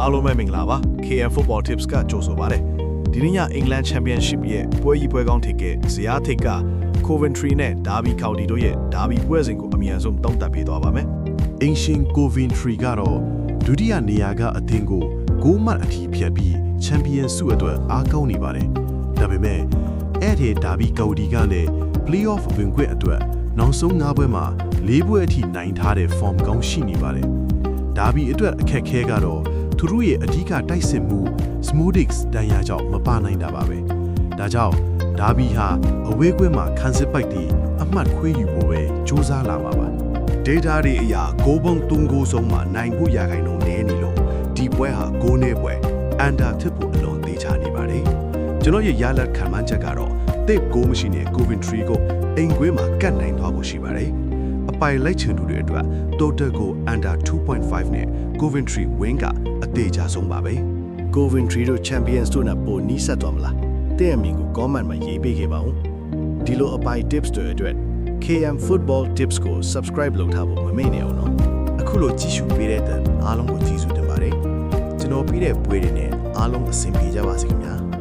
အားလုံးပဲမင်္ဂလာပါ KM Football Tips ကကြိုဆိုပါရစေဒီနေ့ည England Championship ရဲ့ပွဲကြီးပွဲကောင်းထိပ်ကဇယားထိပ်က Coventry နဲ့ Derby County တို့ရဲ့ Derby ပွဲစဉ်ကိုအမြန်ဆုံးသုံးသပ်ပေးသွားပါမယ် Ancient Coventry ကတော့ဒုတိယနေရာကအသင်းကို6မှတ်အထိဖြတ်ပြီး Champion ဆုအတွက်အားကောင်းနေပါတယ်ဒါပေမဲ့အဲ့ဒီ Derby County ကလည်း Playoff ဝင်ခွင့်အတွက်နောက်ဆုံး9ပွဲမှာ4ပွဲအထိနိုင်ထားတဲ့ form ကောင်းရှိနေပါတယ်Derby အတွက်အခက်ခဲကတော့သူတို့ရဲ့အဓိကတိုက်စစ်မှု Smodix တန်ရာကြောင့်မပါနိုင်တာပါပဲဒါကြောင့် Derby ဟာအဝေးကွင်းမှာခန်းစစ်ပိုက်တီအမှတ်ခွေးယူဖို့ပဲစူးစမ်းလာမှာပါ data တွေအရာဂိုးပုံ3ဂိုးဆုံးမှာနိုင်ဖို့ရခိုင်နှုန်းနည်းနေလို့ဒီပွဲဟာဂိုးနဲ့ပွဲ under ဖြစ်ဖို့အလွန်သေးချာနေပါတယ်ကျွန်တော်ရဲ့ရလဒ်ခံမှန်းချက်ကတော့တစ်ဂိုးမရှိတဲ့ Coventry ကိုအိမ်ကွင်းမှာကတ်နိုင်သွားဖို့ရှိပါတယ်အပိုင်လိုက်ချင်သူတွေအတွက် total ကို under 2.5 နဲ့ Coventry win ကအသေးချာဆုံးပါပဲ Coventry တို့ Champions တို့နဲ့ပိုနီးစပ်သွားမလားတဲ့အမြင်ကို comment မှာရေးပေးခဲ့ပါဦးဒီလိုအပိုင် tips တွေအတွက် KM Football Tips ကို subscribe လုပ်ထားဖို့မမေ့နေအောင်နော်အခုလိုကြည့်ရှုပေးတဲ့အတွက်အားလုံးကိုကျေးဇူးတင်ပါတယ်ကျွန်တော်ပြီးတဲ့ပွဲတွေနဲ့အားလုံးအဆင်ပြေကြပါစေခင်ဗျာ